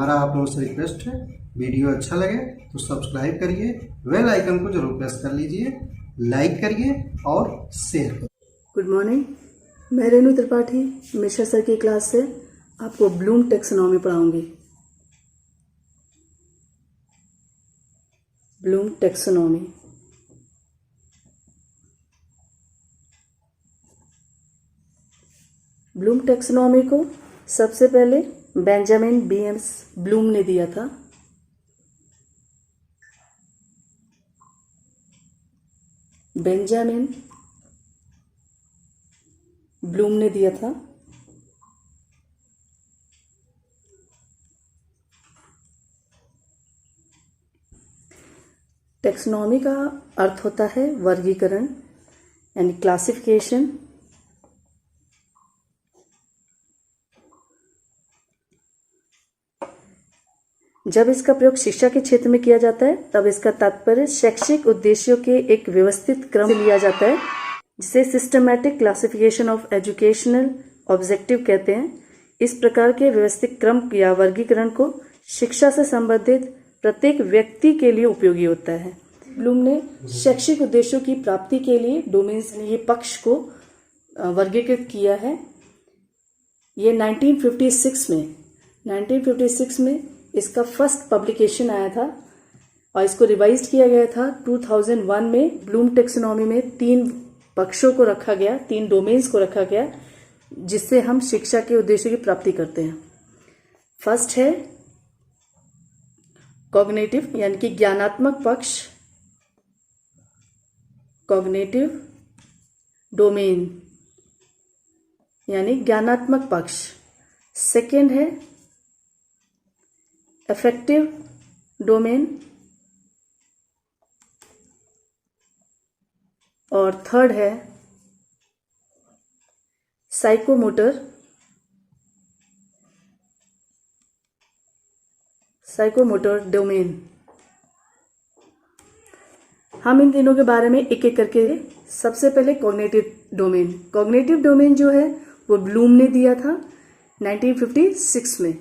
हमारा आप लोगों से रिक्वेस्ट है, वीडियो अच्छा लगे तो सब्सक्राइब करिए, बेल आइकन को जरूर प्रेस कर लीजिए, लाइक करिए और शेयर करिए। गुड मॉर्निंग, मैं रेणु त्रिपाठी मिश्रा सर की क्लास से आपको ब्लूम टैक्सोनॉमी पढ़ाऊंगी। Bloom taxonomy. ब्लूम टैक्सोनॉमी को सबसे पहले बेंजामिन B.M. ब्लूम ने दिया था। बेंजामिन ब्लूम ने दिया था। टैक्सोनॉमी का अर्थ होता है वर्गीकरण यानी क्लासिफिकेशन। जब इसका प्रयोग शिक्षा के क्षेत्र में किया जाता है तब इसका तात्पर्य शैक्षिक उद्देश्यों के एक व्यवस्थित क्रम से लिया जाता है, जिसे systematic classification of educational objective कहते हैं। इस प्रकार के व्यवस्थित क्रम या वर्गीकरण को शिक्षा से संबंधित प्रत्येक व्यक्ति के लिए उपयोगी होता है। ब्लूम ने शैक्षिक उद्देश्यों की प्राप्ति के लिए डोमेन्स ये पक्ष को वर्गीकृत किया है। ये 1956 में इसका फर्स्ट पब्लिकेशन आया था और इसको रिवाइज्ड किया गया था 2001 में। ब्लूम टैक्सोनॉमी में 3 पक्षों को रखा गया, 3 डोमेन्स को रखा गया, जिससे हम शिक्षा के उद्देश्यों की प्राप्ति करते हैं। फर्स्ट है कॉग्निटिव यानी कि ज्ञानात्मक पक्ष, कॉग्निटिव डोमेन यानी ज्ञानात्मक पक्ष। सेकेंड है अफेक्टिव डोमेन और थर्ड है साइकोमोटर डोमेन। हम इन तीनों के बारे में एक एक करके। सबसे पहले कॉग्निटिव डोमेन। कॉग्निटिव डोमेन जो है वो ब्लूम ने दिया था 1956 में।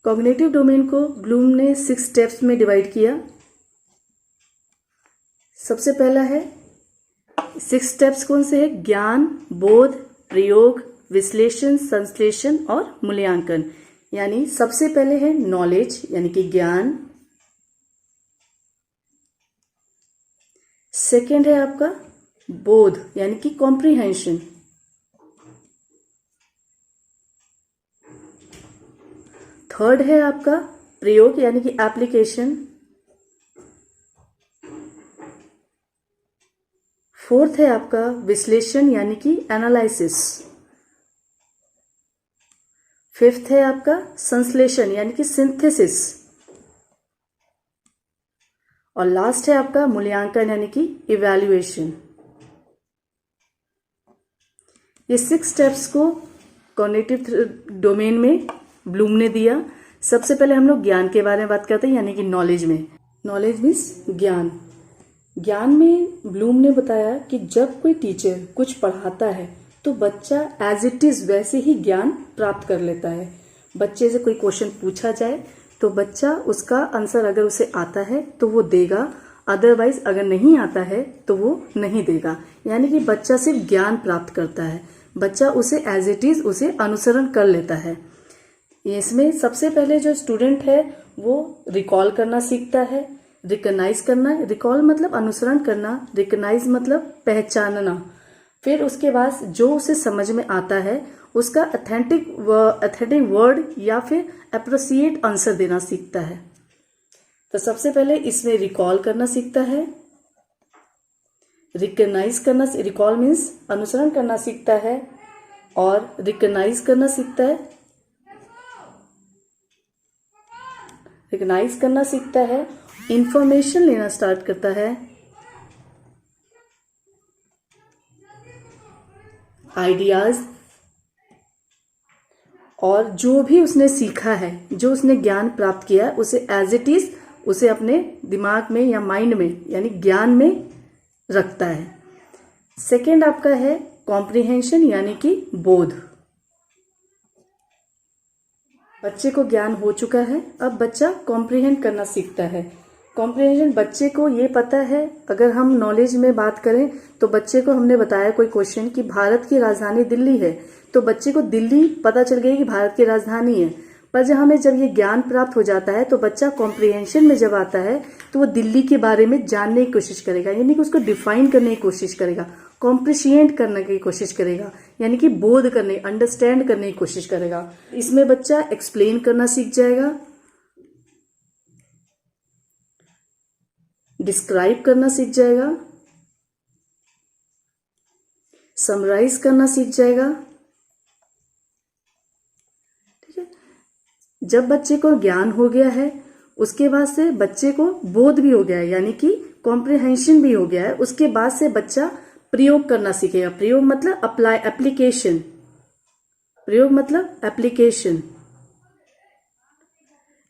कॉग्निटिव डोमेन को ब्लूम ने 6 स्टेप्स में डिवाइड किया। सबसे पहला है 6 स्टेप्स कौन से है? ज्ञान, बोध, प्रयोग, विश्लेषण, संश्लेषण और मूल्यांकन। यानी सबसे पहले है नॉलेज यानी कि ज्ञान। सेकेंड है आपका बोध यानी कि कॉम्प्रिहेंशन। थर्ड है आपका प्रयोग यानी कि एप्लीकेशन। फोर्थ है आपका विश्लेषण यानी कि एनालिसिस। फिफ्थ है आपका संश्लेषण यानी कि सिंथेसिस। और लास्ट है आपका मूल्यांकन यानी कि इवैल्यूएशन। ये 6 स्टेप्स को कॉग्निटिव डोमेन में ब्लूम ने दिया। सबसे पहले हम लोग ज्ञान के बारे में बात करते हैं यानी कि नॉलेज में। नॉलेज मीन्स ज्ञान। ज्ञान में ब्लूम ने बताया कि जब कोई टीचर कुछ पढ़ाता है तो बच्चा एज इट इज वैसे ही ज्ञान प्राप्त कर लेता है। बच्चे से कोई क्वेश्चन पूछा जाए तो बच्चा उसका आंसर अगर उसे आता है तो वो देगा, अदरवाइज अगर नहीं आता है तो वो नहीं देगा। यानी कि बच्चा सिर्फ ज्ञान प्राप्त करता है, बच्चा उसे एज इट इज उसे अनुसरण कर लेता है। इसमें सबसे पहले जो स्टूडेंट है वो रिकॉल करना सीखता है, रिकॉग्नाइज करना। रिकॉल मतलब अनुसरण करना, रिकॉग्नाइज मतलब पहचानना। फिर उसके बाद जो उसे समझ में आता है उसका ऑथेंटिक वर्ड या फिर अप्रोप्रिएट आंसर देना सीखता है। तो सबसे पहले इसमें रिकॉल करना सीखता है, रिकॉग्नाइज करना, रिकॉल मीन्स अनुसरण करना सीखता है और रिकॉग्नाइज करना सीखता है। रिकॉग्नाइज करना सीखता है, इंफॉर्मेशन लेना स्टार्ट करता है, आइडियाज, और जो भी उसने सीखा है, जो उसने ज्ञान प्राप्त किया है उसे एज इट इज उसे अपने दिमाग में या माइंड में यानी ज्ञान में रखता है। सेकेंड आपका है कॉम्प्रिहेंशन यानी कि बोध। बच्चे को ज्ञान हो चुका है, अब बच्चा कॉम्प्रिहेंड करना सीखता है। कॉम्प्रिहेंशन बच्चे को ये पता है, अगर हम नॉलेज में बात करें तो बच्चे को हमने बताया कोई क्वेश्चन कि भारत की राजधानी दिल्ली है, तो बच्चे को दिल्ली पता चल गई कि भारत की राजधानी है। पर जब ये ज्ञान प्राप्त हो जाता है तो बच्चा कॉम्प्रिहेंशन में जब आता है तो वो दिल्ली के बारे में जानने की कोशिश करेगा, यानी कि उसको डिफाइन करने की कोशिश करेगा, कॉम्प्रिशिएंट करने की कोशिश करेगा, यानी कि बोध करने, अंडरस्टैंड करने की कोशिश करेगा। इसमें बच्चा एक्सप्लेन करना सीख जाएगा, डिस्क्राइब करना सीख जाएगा, समराइज करना सीख जाएगा। ठीक है, जब बच्चे को ज्ञान हो गया है उसके बाद से बच्चे को बोध भी हो गया है, यानी कि कॉम्प्रिहेंशन भी हो गया है। उसके बाद से बच्चा प्रयोग करना सीखेगा। प्रयोग मतलब अप्लाई, एप्लीकेशन। प्रयोग मतलब एप्लीकेशन।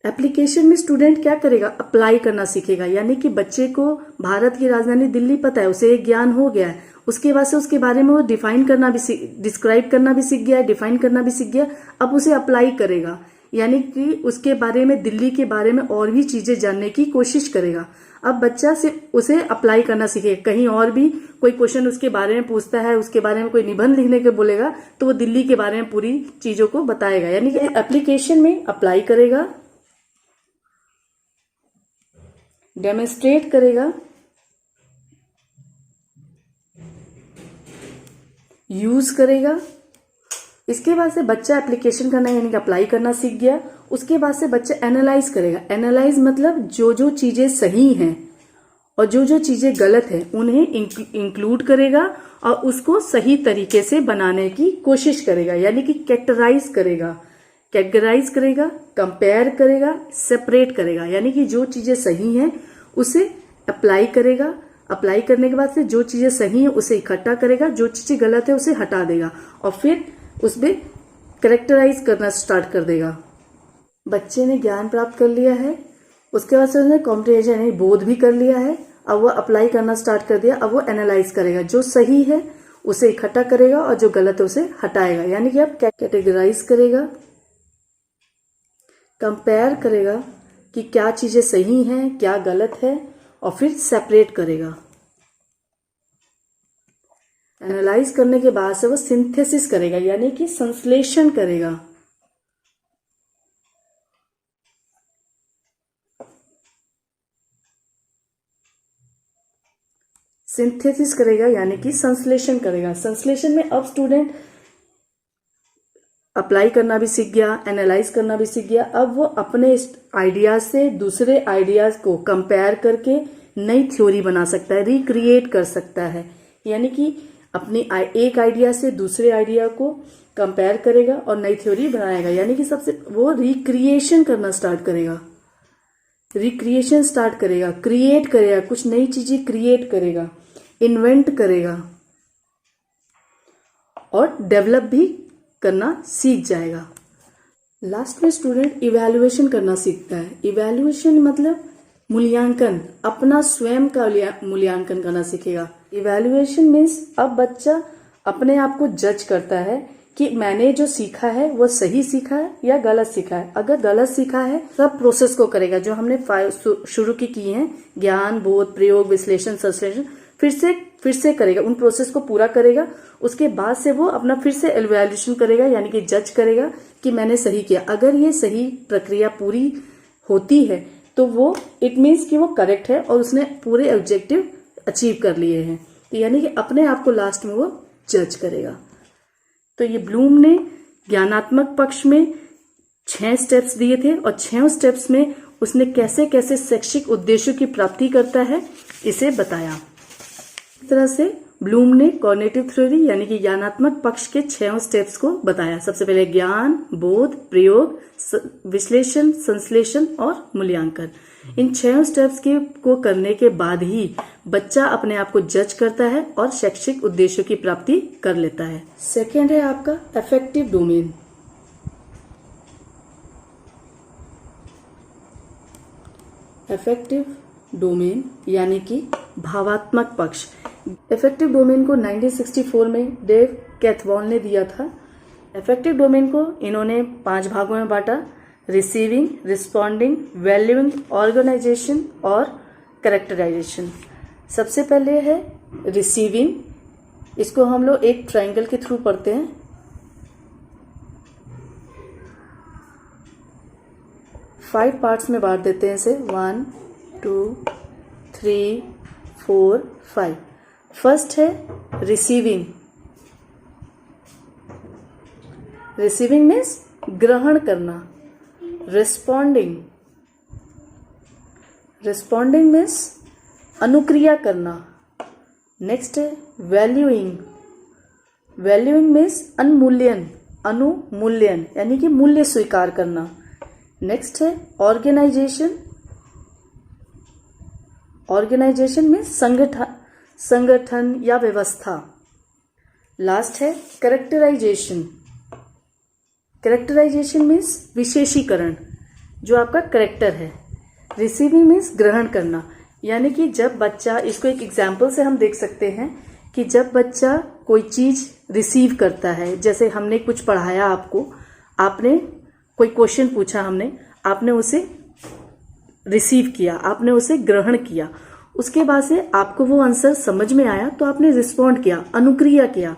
एप्लीकेशन में स्टूडेंट क्या करेगा? अप्लाई करना सीखेगा, यानी कि बच्चे को भारत की राजधानी दिल्ली पता है, उसे एक ज्ञान हो गया है। उसके बाद से उसके बारे में वो डिफाइन करना भी, डिस्क्राइब करना भी सीख गया है, डिफाइन करना भी सीख गया। अब उसे अप्लाई करेगा, यानी कि उसके बारे में, दिल्ली के बारे में और भी चीजें जानने की कोशिश करेगा। अब बच्चा से उसे अप्लाई करना सीखेगा। कहीं और भी कोई क्वेश्चन उसके बारे में पूछता है, उसके बारे में कोई निबंध लिखने के बोलेगा, तो वो दिल्ली के बारे में पूरी चीजों को बताएगा, यानी कि एप्लीकेशन में अप्लाई करेगा, डेमोन्स्ट्रेट करेगा, यूज करेगा। इसके बाद से बच्चा एप्लीकेशन करना यानी कि अप्लाई करना सीख गया। उसके बाद से बच्चा एनालाइज करेगा। एनालाइज मतलब जो जो चीजें सही हैं और जो जो चीजें गलत हैं उन्हें इंक्लूड करेगा और उसको सही तरीके से बनाने की कोशिश करेगा, यानी कि कैटेगराइज करेगा, कैटेगराइज करेगा, कंपेयर करेगा, सेपरेट करेगा, यानी कि जो चीजें सही हैं उसे अप्लाई करेगा। अप्लाई करने के बाद से जो चीजें सही हैं उसे इकट्ठा करेगा, जो चीजें गलत है उसे हटा देगा और फिर उसमें कैरेक्टराइज करना स्टार्ट कर देगा। बच्चे ने ज्ञान प्राप्त कर लिया है, उसके बाद से उसने कॉम्प्रिहेंशन यानी बोध भी कर लिया है। अब वो अप्लाई करना स्टार्ट कर दिया। अब वो एनालाइज करेगा, जो सही है उसे इकट्ठा करेगा और जो गलत है उसे हटाएगा, यानी कि अब कैटेगराइज करेगा, कंपेयर करेगा कि क्या चीजें सही हैं, क्या गलत है, और फिर सेपरेट करेगा। एनालाइज करने के बाद से वो सिंथेसिस करेगा, यानी कि संश्लेषण करेगा। सिंथेसिस करेगा यानी कि संश्लेषण करेगा। संश्लेषण में अब स्टूडेंट अप्लाई करना भी सीख गया, एनालाइज करना भी सीख गया। अब वो अपने आइडियाज से दूसरे आइडियाज को कंपेयर करके नई थ्योरी बना सकता है, रिक्रिएट कर सकता है, यानी कि अपनी एक आइडिया से दूसरे आइडिया को कंपेयर करेगा और नई थ्योरी बनाएगा, यानी कि सबसे वो रिक्रिएशन करना स्टार्ट करेगा, रिक्रिएशन स्टार्ट करेगा, क्रिएट करेगा, कुछ नई चीजें क्रिएट करेगा, इन्वेंट करेगा और डेवलप भी करना सीख जाएगा। लास्ट में स्टूडेंट इवैल्यूएशन करना सीखता है। इवैल्यूएशन मतलब मूल्यांकन, अपना स्वयं का मूल्यांकन करना सीखेगा। इवैल्यूएशन मीन्स अब बच्चा अपने आप को जज करता है कि मैंने जो सीखा है वो सही सीखा है या गलत सीखा है। अगर गलत सीखा है सब प्रोसेस को करेगा जो हमने शुरू की हैं, ज्ञान, बोध, प्रयोग, विश्लेषण, संश्लेषण, फिर से करेगा, उन प्रोसेस को पूरा करेगा। उसके बाद से वो अपना फिर से इवैल्यूएशन करेगा, यानी कि जज करेगा कि मैंने सही किया। अगर ये सही प्रक्रिया पूरी होती है तो वो इट मीन्स कि वो करेक्ट है और उसने पूरे ऑब्जेक्टिव अचीव कर लिए हैं, तो यानी कि अपने आप को लास्ट में वो जज करेगा। तो ये ब्लूम ने ज्ञानात्मक पक्ष में 6 स्टेप्स दिए थे और 6 स्टेप्स में उसने कैसे कैसे शैक्षिक उद्देश्यों की प्राप्ति करता है इसे बताया। इस तरह से ब्लूम ने कॉग्निटिव थ्योरी यानी कि ज्ञानात्मक पक्ष के 6 स्टेप्स को बताया। सबसे पहले ज्ञान, बोध, प्रयोग, विश्लेषण, संश्लेषण और मूल्यांकन। इन 6 स्टेप्स को करने के बाद ही बच्चा अपने आप को जज करता है और शैक्षिक उद्देश्यों की प्राप्ति कर लेता है। सेकेंड है आपका अफेक्टिव डोमेन। अफेक्टिव डोमेन यानी कि भावात्मक पक्ष। अफेक्टिव डोमेन को 1964 में डेव कैथवॉल ने दिया था। अफेक्टिव डोमेन को इन्होंने 5 भागों में बांटा। रिसीविंग, रिस्पॉन्डिंग, वैल्यूइंग, ऑर्गेनाइजेशन और कैरेक्टराइजेशन। सबसे पहले है रिसीविंग, इसको हम लोग एक ट्रायंगल के थ्रू पढ़ते हैं। फाइव पार्ट्स में बांट देते हैं इसे, 1 2 3 4 5। फर्स्ट है रिसीविंग। रिसीविंग मीन्स ग्रहण करना। रिस्पॉन्डिंग, रिस्पॉन्डिंग मीन्स अनुक्रिया करना। नेक्स्ट है वैल्यूइंग। वैल्यूइंग मीन्स अनुमूल्यन, अनुमूल्यन यानी कि मूल्य स्वीकार करना। नेक्स्ट है ऑर्गेनाइजेशन। ऑर्गेनाइजेशन मीन्स संगठन, संगठन या व्यवस्था। लास्ट है कैरेक्टराइजेशन। कैरेक्टराइजेशन मीन्स विशेषीकरण, जो आपका कैरेक्टर है। रिसीविंग मीन्स ग्रहण करना, यानी कि जब बच्चा, इसको एक एग्जाम्पल से हम देख सकते हैं कि जब बच्चा कोई चीज रिसीव करता है, जैसे हमने कुछ पढ़ाया आपको, आपने कोई क्वेश्चन पूछा, हमने, आपने उसे रिसीव किया, आपने उसे ग्रहण किया, उसके बाद से आपको वो आंसर समझ में आया तो आपने रिस्पॉन्ड किया, अनुक्रिया किया।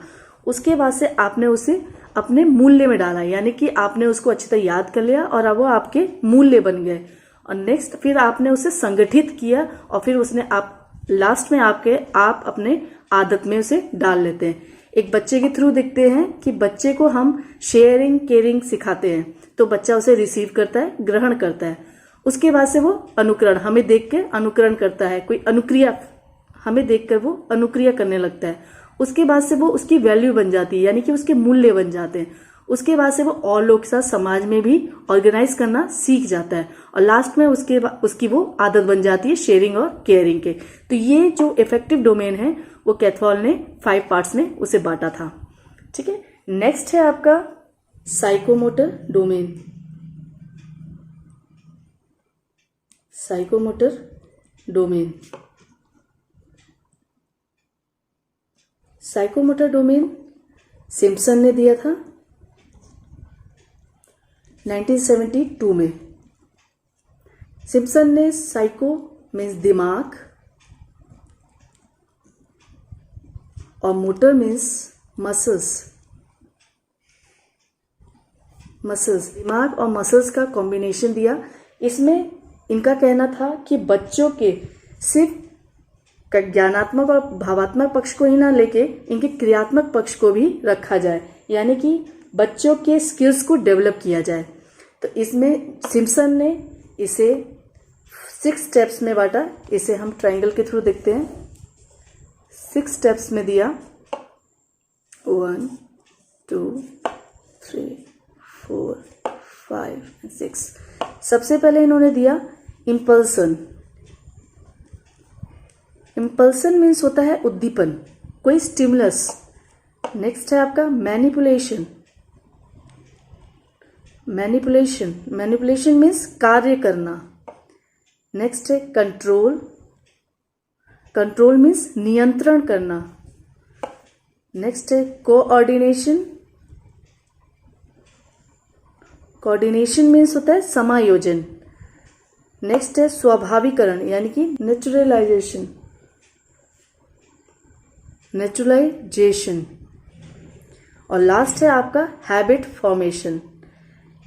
उसके बाद से आपने उसे अपने मूल्य में डाला, यानी कि आपने उसको अच्छी तरह याद कर लिया और अब वो आपके मूल्य बन गए। और नेक्स्ट फिर आपने उसे संगठित किया और फिर उसने आप लास्ट में आप अपने आदत में उसे डाल लेते हैं। एक बच्चे के थ्रू देखते हैं कि बच्चे को हम शेयरिंग केयरिंग सिखाते हैं, तो बच्चा उसे रिसीव करता है, ग्रहण करता है। उसके बाद से वो अनुकरण, हमें देख के अनुकरण करता है, कोई अनुक्रिया, हमें देखकर वो अनुक्रिया करने लगता है। उसके बाद से वो उसकी वैल्यू बन जाती है, यानी कि उसके मूल्य बन जाते हैं। उसके बाद से वो और लोग के साथ समाज में भी ऑर्गेनाइज करना सीख जाता है और लास्ट में उसकी वो आदत बन जाती है शेयरिंग और केयरिंग के। तो ये जो इफेक्टिव डोमेन है वो कैथवॉल ने 5 पार्ट्स में उसे बांटा था। ठीक है, नेक्स्ट है आपका psychomotor domain. Psychomotor domain, psychomotor domain Simpson ने दिया था 1972 में। सिम्पसन ने साइको मीन्स दिमाग और मोटर मीन्स मसल्स, मसल्स, दिमाग और मसल्स का कॉम्बिनेशन दिया। इसमें इनका कहना था कि बच्चों के सिर्फ ज्ञानात्मक और भावात्मक पक्ष को ही ना लेके इनके क्रियात्मक पक्ष को भी रखा जाए, यानी कि बच्चों के स्किल्स को डेवलप किया जाए। तो इसमें सिम्पसन ने इसे 6 स्टेप्स में बांटा। इसे हम ट्रायंगल के थ्रू देखते हैं। 6 स्टेप्स में दिया, 1 2 3 4 5 6। सबसे पहले इन्होंने दिया इम्पल्सन। इम्पल्सन मीन्स होता है उद्दीपन, कोई स्टिमुलस। नेक्स्ट है आपका मैनिपुलेशन। मैनिपुलेशन, मैनिपुलेशन मीन्स कार्य करना। नेक्स्ट है कंट्रोल। कंट्रोल मीन्स नियंत्रण करना। नेक्स्ट है कोऑर्डिनेशन। कोऑर्डिनेशन मीन्स होता है समायोजन। नेक्स्ट है स्वाभाविकरण, यानी कि नेचुरलाइजेशन, नेचुरलाइजेशन। और लास्ट है आपका हैबिट फॉर्मेशन।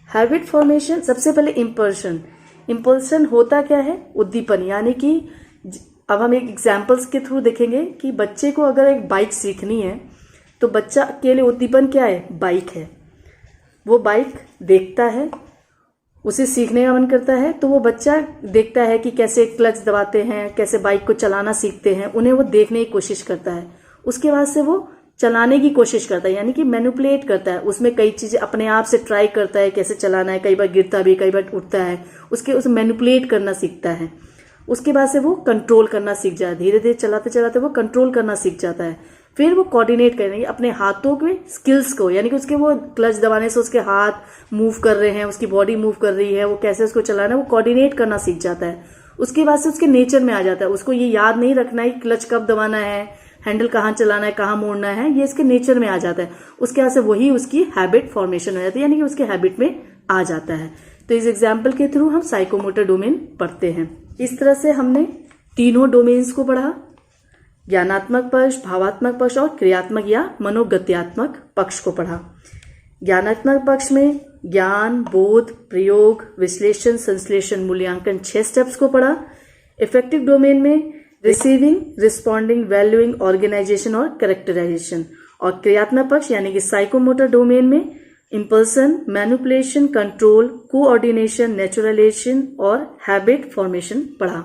हैबिट फॉर्मेशन, सबसे पहले इम्पल्शन। इम्पल्शन होता क्या है? उद्दीपन, यानी कि अब हम एक एग्जाम्पल्स के थ्रू देखेंगे कि बच्चे को अगर एक बाइक सीखनी है तो बच्चा के लिए उद्दीपन क्या है? बाइक है। वो बाइक देखता है, उसे सीखने का मन करता है, तो वो बच्चा देखता है कि कैसे क्लच दबाते हैं, कैसे बाइक को चलाना सीखते हैं, उन्हें वो देखने की कोशिश करता है। उसके बाद से वो चलाने की कोशिश करता है, यानी कि मैनिपुलेट करता है। उसमें कई चीजें अपने आप से ट्राई करता है कैसे चलाना है, कई बार गिरता भी, कई बार उठता है, उसे मैनिपुलेट करना सीखता है। उसके बाद से वो कंट्रोल करना सीख जाता है, धीरे धीरे चलाते चलाते वो कंट्रोल करना सीख जाता है। फिर वो कोऑर्डिनेट करेंगे अपने हाथों के स्किल्स को, यानी कि उसके वो क्लच दबाने से उसके हाथ मूव कर रहे हैं, उसकी बॉडी मूव कर रही है, वो कैसे उसको चलाना है वो कोऑर्डिनेट करना सीख जाता है। उसके बाद से उसके नेचर में आ जाता है, उसको ये याद नहीं रखना है क्लच कब दबाना है, हैंडल कहाँ चलाना है, कहाँ मोड़ना है, ये इसके नेचर में आ जाता है। उसके बाद से वही उसकी हैबिट फॉर्मेशन हो जाती है, यानी कि उसके हैबिट में आ जाता है। तो इस एग्जाम्पल के थ्रू हम साइकोमोटर डोमेन पढ़ते हैं। इस तरह से हमने तीनों डोमेन्स को पढ़ा, ज्ञानात्मक पक्ष, भावात्मक पक्ष और क्रियात्मक या मनोगत्यात्मक पक्ष को पढ़ा। ज्ञानात्मक पक्ष में ज्ञान, बोध, प्रयोग, विश्लेषण, संश्लेषण, मूल्यांकन 6 स्टेप्स को पढ़ा। इफेक्टिव डोमेन में रिसीविंग, रिस्पॉन्डिंग, वैल्यूइंग, ऑर्गेनाइजेशन और कैरेक्टराइजेशन। और क्रियात्मक पक्ष यानी कि साइकोमोटर डोमेन में इम्पल्सन, मैनिपुलेशन, कंट्रोल, कोऑर्डिनेशन, नेचुरलाइजेशन और हैबिट फॉर्मेशन पढ़ा।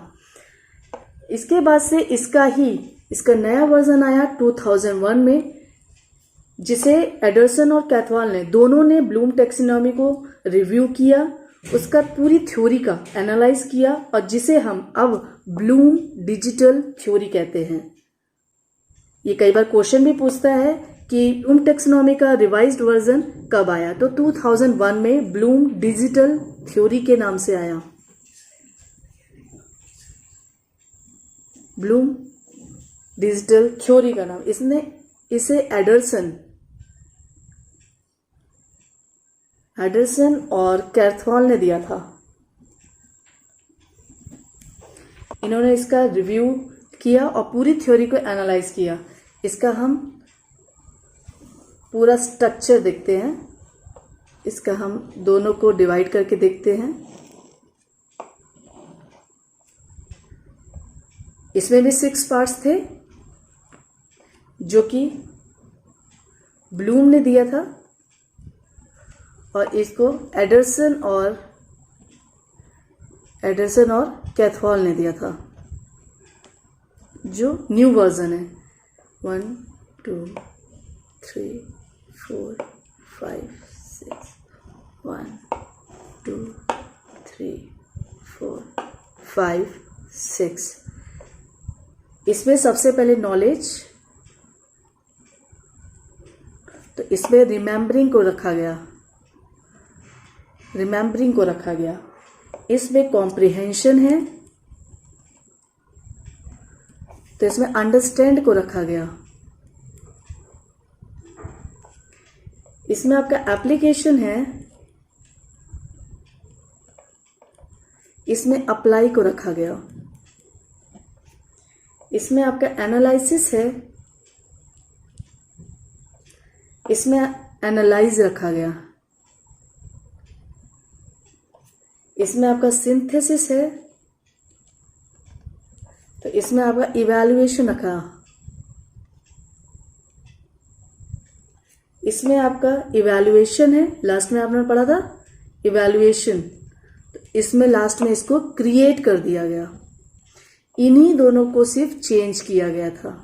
इसके बाद से इसका नया वर्जन आया 2001 में, जिसे एडरसन और कैथवाल ने दोनों ने ब्लूम टैक्सोनॉमी को रिव्यू किया, उसका पूरी थ्योरी का एनालाइज किया और जिसे हम अब ब्लूम डिजिटल थ्योरी कहते हैं। ये कई बार क्वेश्चन भी पूछता है कि ब्लूम टैक्सोनॉमी का रिवाइज्ड वर्जन कब आया, तो 2001 में ब्लूम डिजिटल थ्योरी के नाम से आया। ब्लूम डिजिटल थ्योरी का नाम, इसे एडरसन और कैथवाल ने दिया था। इन्होंने इसका रिव्यू किया और पूरी थ्योरी को एनालाइज किया। इसका हम पूरा स्ट्रक्चर देखते हैं, इसका हम दोनों को डिवाइड करके देखते हैं। इसमें भी 6 पार्ट्स थे जो कि ब्लूम ने दिया था और इसको एडरसन और कैथवाल ने दिया था, जो न्यू वर्जन है। 1 2 3 4 5 6 1 2 3 4 5 6। इसमें सबसे पहले नॉलेज, तो इसमें रिमेम्बरिंग को रखा गया। इसमें कॉम्प्रिहेंशन है, तो इसमें अंडरस्टैंड को रखा गया। इसमें आपका एप्लीकेशन है, इसमें अप्लाई को रखा गया। इसमें आपका एनालिसिस है, इसमें एनालाइज रखा गया। इसमें आपका सिंथेसिस है, तो इसमें आपका इवैल्यूएशन रखा। इसमें आपका इवैल्यूएशन है, लास्ट में आपने पढ़ा था इवैल्यूएशन, तो इसमें लास्ट में इसको क्रिएट कर दिया गया। इन्हीं दोनों को सिर्फ चेंज किया गया था।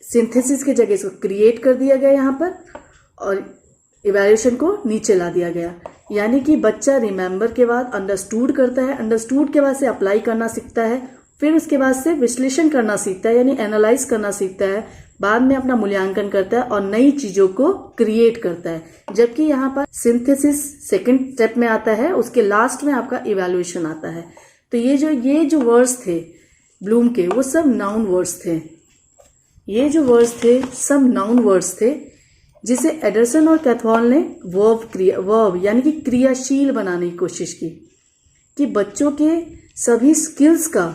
सिंथेसिस की जगह इसको क्रिएट कर दिया गया यहाँ पर और इवैल्यूएशन को नीचे ला दिया गया। यानी कि बच्चा रिमेंबर के बाद अंडरस्टूड करता है, अंडरस्टूड के बाद से अप्लाई करना सीखता है, फिर उसके बाद से विश्लेषण करना सीखता है यानी एनालाइज करना सीखता है, बाद में अपना मूल्यांकन करता है और नई चीजों को क्रिएट करता है। जबकि यहाँ पर सिंथेसिस सेकंड स्टेप में आता है, उसके लास्ट में आपका इवैल्यूएशन आता है। तो ये जो वर्ड्स थे ब्लूम के, वो सब नाउन वर्ड्स थे। ये जो वर्ड्स थे सब नाउन वर्ड्स थे, जिसे एडरसन और कैथवाल ने वर्ब यानी कि क्रियाशील बनाने की कोशिश की, कि बच्चों के सभी स्किल्स का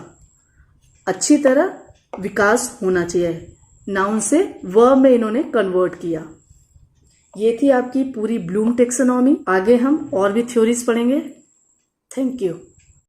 अच्छी तरह विकास होना चाहिए। नाउन से वर्ब में इन्होंने कन्वर्ट किया। ये थी आपकी पूरी ब्लूम टैक्सोनॉमी। आगे हम और भी थ्योरीज पढ़ेंगे। Thank you.